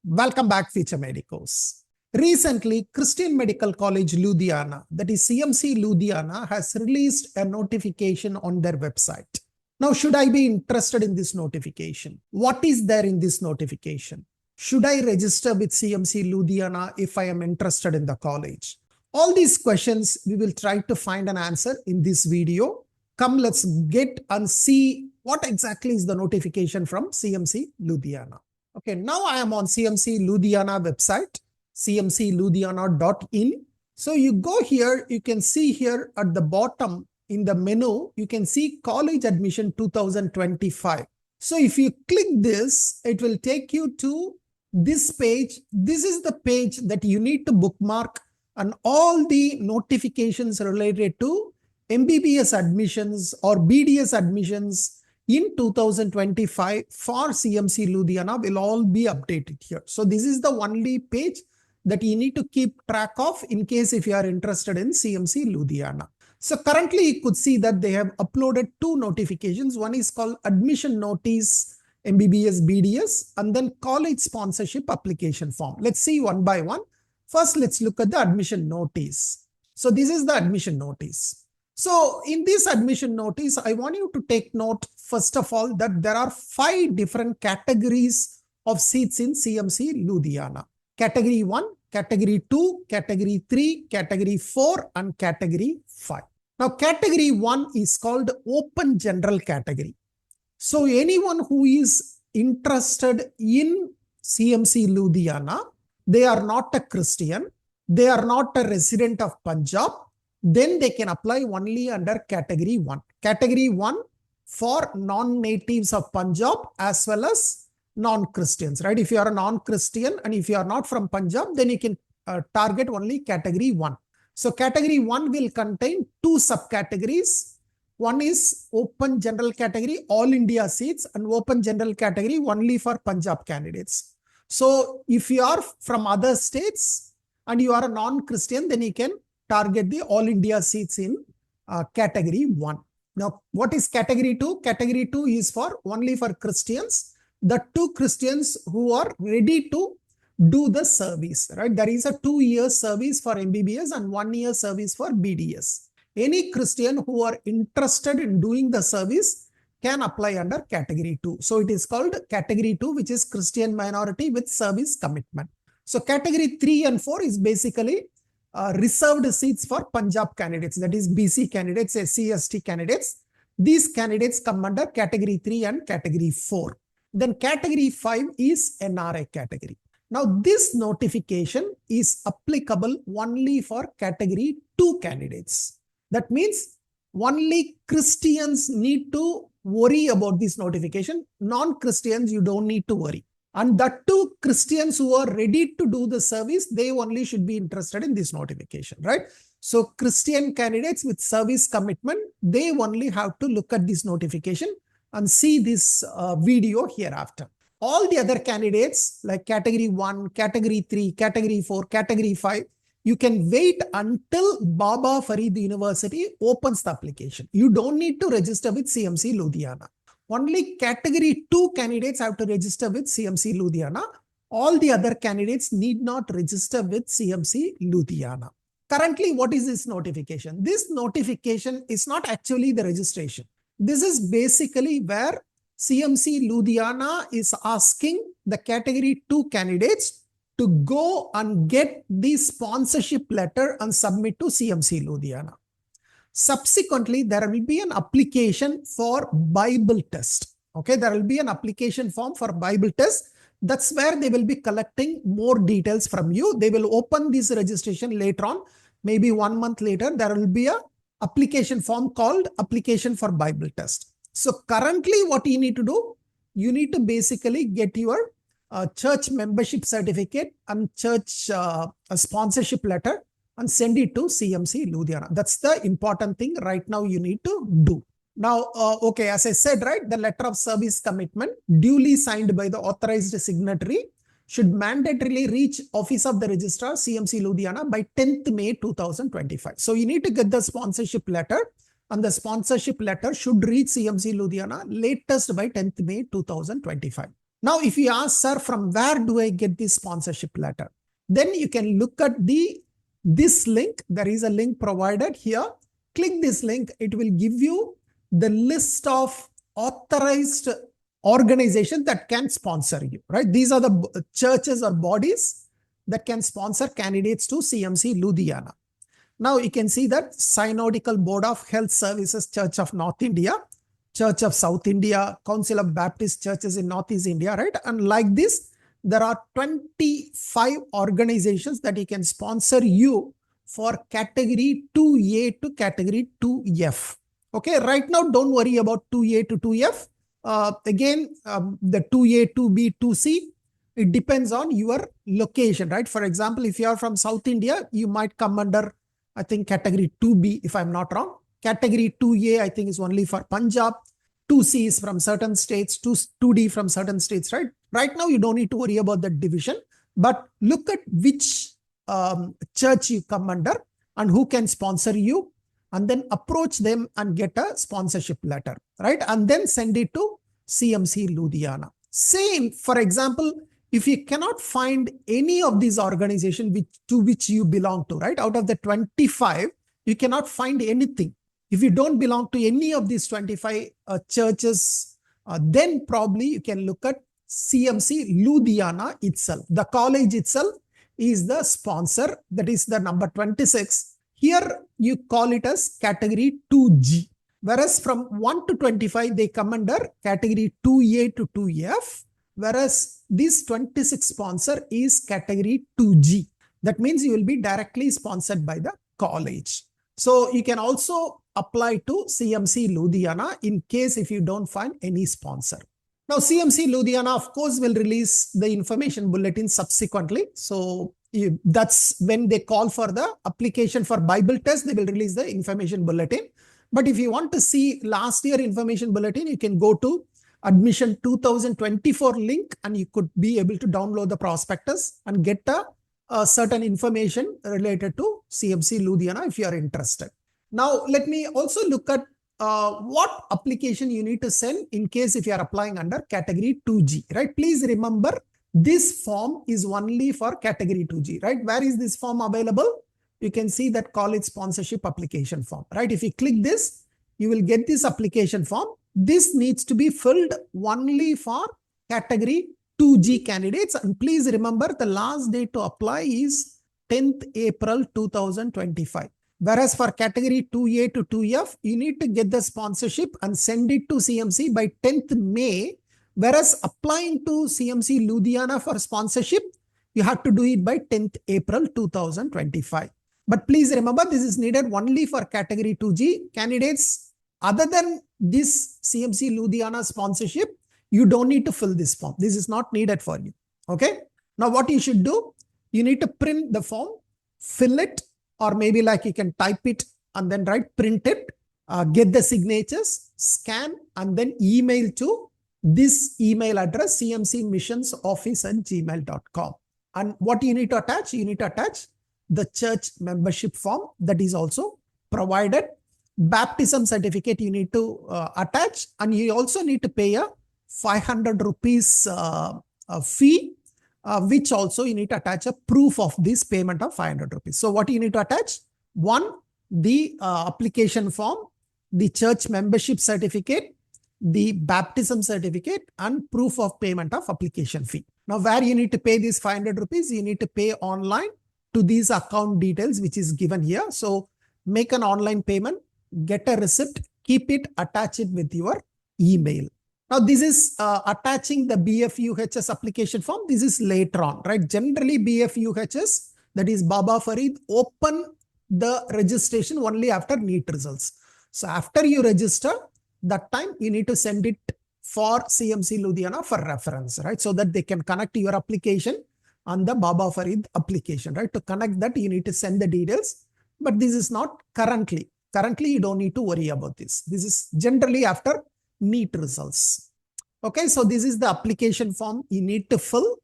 Welcome back, future medicos. Recently, Christian Medical College Ludhiana, that is CMC Ludhiana, has released a notification on their website. Now, should I be interested in this notification? What is there in this notification? Should I register with CMC Ludhiana if I am interested in the college? All these questions we will try to find an answer in this video. Come, let's get and see what exactly is the notification from CMC Ludhiana. Okay, now I am on CMC Ludhiana website, cmcludhiana.in. So you go here, you can see here at the bottom in the menu, you can see college admission 2025. So if you click this, it will take you to this page. This is the page that you need to bookmark and all the notifications related to MBBS admissions or BDS admissions in 2025 for CMC Ludhiana will all be updated here. So this is the only page that you need to keep track of in case if you are interested in CMC Ludhiana. So currently you could see that they have uploaded two notifications. One is called admission notice MBBS BDS and then college sponsorship application form. Let's see one by one. First, let's look at the admission notice. So this is the admission notice. So in this admission notice, I want you to take note, first of all, that there are 5 different categories of seats in CMC Ludhiana. Category 1, Category 2, Category 3, Category 4 and Category 5. Now, Category 1 is called Open General Category. So anyone who is interested in CMC Ludhiana, they are not a Christian, they are not a resident of Punjab, then they can apply only under Category 1. Category 1 for non-natives of Punjab as well as non-Christians, right? If you are a non-Christian and if you are not from Punjab, then you can target only Category 1. So Category 1 will contain 2 subcategories. One is Open General Category, all India seats, and Open General Category only for Punjab candidates. So if you are from other states and you are a non-Christian, then you can target the all India seats in Category 1. Now, what is Category 2? Category 2 is for only for Christians, the 2 Christians who are ready to do the service, right? There is a 2-year service for MBBS and 1-year service for BDS. Any Christian who are interested in doing the service can apply under Category 2. So it is called Category 2, which is Christian minority with service commitment. So Category 3 and 4 is basically reserved seats for Punjab candidates, that is BC candidates, SC, ST candidates. These candidates come under Category 3 and Category 4. Then Category 5 is NRI category. Now this notification is applicable only for Category 2 candidates. That means only Christians need to worry about this notification. Non-Christians, you don't need to worry. And the 2 Christians who are ready to do the service, they only should be interested in this notification, right? So Christian candidates with service commitment, they only have to look at this notification and see this video hereafter. All the other candidates like Category 1, Category 3, Category 4, Category 5, you can wait until Baba Farid University opens the application. You don't need to register with CMC Ludhiana. Only Category 2 candidates have to register with CMC Ludhiana. All the other candidates need not register with CMC Ludhiana. Currently, what is this notification? This notification is not actually the registration. This is basically where CMC Ludhiana is asking the Category 2 candidates to go and get the sponsorship letter and submit to CMC Ludhiana. Subsequently, there will be an application for Bible test. Okay, there will be an application form for Bible test. That's where they will be collecting more details from you. They will open this registration later on. Maybe 1 month later, there will be a application form called application for Bible test. So currently what you need to do, you need to basically get your church membership certificate and church sponsorship letter and send it to CMC Ludhiana. That's the important thing right now you need to do. Now, okay, as I said, right, the letter of service commitment duly signed by the authorized signatory should mandatorily reach Office of the Registrar CMC Ludhiana by 10th May 2025. So you need to get the sponsorship letter and the sponsorship letter should reach CMC Ludhiana latest by 10th May 2025. Now, if you ask, sir, from where do I get this sponsorship letter? Then you can look at this link. There is a link provided here. Click this link. It will give you the list of authorized organizations that can sponsor you, right? These are the churches or bodies that can sponsor candidates to CMC Ludhiana. Now you can see that Synodical Board of Health Services, Church of North India, Church of South India, Council of Baptist Churches in Northeast India, right? And like this, there are 25 organizations that you can sponsor you for category 2A to category 2F. Okay, right now, don't worry about 2A to 2F. The 2A, 2B, 2C, it depends on your location, right? For example, if you are from South India, you might come under, I think, category 2B, if I'm not wrong. Category 2A, I think, is only for Punjab. 2C is from certain states, 2D from certain states, right? Right now, you don't need to worry about the division, but look at which church you come under and who can sponsor you, and then approach them and get a sponsorship letter, right? And then send it to CMC Ludhiana. Same, for example, if you cannot find any of these organizations to which you belong to, right? Out of the 25, you cannot find anything. If you don't belong to any of these 25 churches, then probably you can look at CMC Ludhiana itself. The college itself is the sponsor, that is the number 26. Here you call it as category 2G. Whereas from 1 to 25, they come under category 2A to 2F. Whereas this 26 sponsor is category 2G. That means you will be directly sponsored by the college. So you can also apply to CMC Ludhiana in case if you don't find any sponsor. Now, CMC Ludhiana, of course, will release the information bulletin subsequently. So that's when they call for the application for Bible test, they will release the information bulletin. But if you want to see last year information bulletin, you can go to admission 2024 link and you could be able to download the prospectus and get a certain information related to CMC Ludhiana if you are interested. Now, let me also look at what application you need to send in case if you are applying under category 2G, right? Please remember, this form is only for category 2G, right? Where is this form available? You can see that college sponsorship application form, right? If you click this, you will get this application form. This needs to be filled only for category 2G candidates. And please remember, the last date to apply is 10th April 2025. Whereas for category 2A to 2F, you need to get the sponsorship and send it to CMC by 10th May. Whereas applying to CMC Ludhiana for sponsorship, you have to do it by 10th April 2025. But please remember, this is needed only for category 2G candidates. Other than this CMC Ludhiana sponsorship, you don't need to fill this form. This is not needed for you. Okay. Now, what you should do, you need to print the form, fill it, or maybe like you can type it and then print it, get the signatures, scan, and then email to this email address, cmcmissionsoffice@gmail.com. And what you need to attach? You need to attach the church membership form that is also provided. Baptism certificate you need to attach, and you also need to pay a 500 rupees fee, which also you need to attach a proof of this payment of 500 rupees. So what you need to attach? One, the application form, the church membership certificate, the baptism certificate, and proof of payment of application fee. Now, where you need to pay this 500 rupees, you need to pay online to these account details, which is given here. So make an online payment, get a receipt, keep it, attach it with your email. Now, this is attaching the BFUHS application form. This is later on, right? Generally, BFUHS, that is Baba Farid, open the registration only after NEET results. So after you register, that time you need to send it for CMC Ludhiana for reference, right? So that they can connect your application on the Baba Farid application, right? To connect that, you need to send the details. But this is not currently. Currently, you don't need to worry about this. This is generally after NEET results. Okay, so this is the application form you need to fill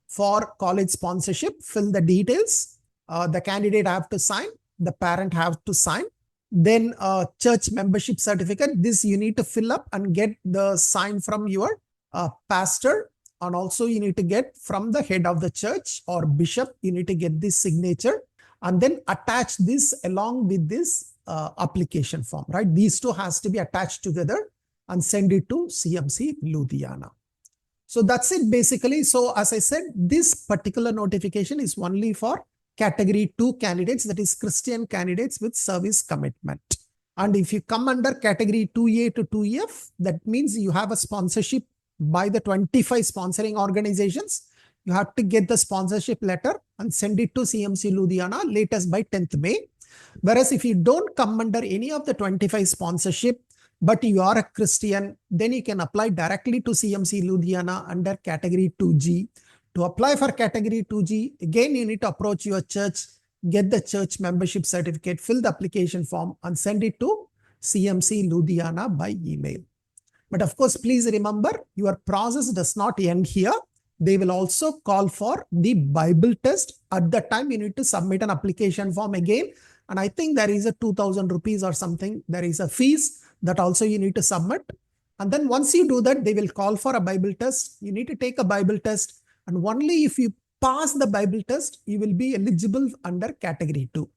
for college sponsorship. Fill the details. The candidate have to sign. The parent have to sign. Then church membership certificate. This you need to fill up and get the sign from your pastor and also you need to get from the head of the church or bishop, you need to get this signature and then attach this along with this application form, right? These two has to be attached together and send it to CMC Ludhiana. So that's it basically. So as I said, this particular notification is only for category 2 candidates, that is Christian candidates with service commitment. And if you come under category 2A to 2F, that means you have a sponsorship by the 25 sponsoring organizations. You have to get the sponsorship letter and send it to CMC Ludhiana latest by 10th May. Whereas if you don't come under any of the 25 sponsorship, but you are a Christian, then you can apply directly to CMC Ludhiana under category 2G. To apply for category 2G, again, you need to approach your church, get the church membership certificate, fill the application form and send it to CMC Ludhiana by email. But of course, please remember, your process does not end here. They will also call for the Bible test. At that time, you need to submit an application form again. And I think there is a 2,000 rupees or something. There is a fees that also you need to submit. And then once you do that, they will call for a Bible test. You need to take a Bible test. And only if you pass the Bible test, you will be eligible under category 2.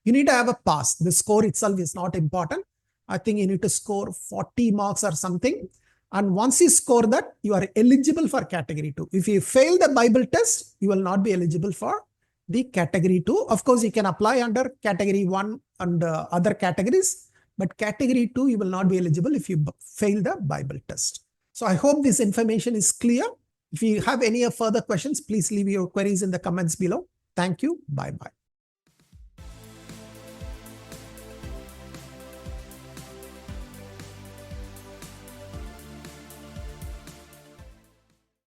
You need to have a pass. The score itself is not important. I think you need to score 40 marks or something. And once you score that, you are eligible for category 2. If you fail the Bible test, you will not be eligible for the category 2. Of course, you can apply under category 1 and other categories. But category 2, you will not be eligible if you fail the Bible test. So I hope this information is clear. If you have any further questions, please leave your queries in the comments below. Thank you. Bye-bye.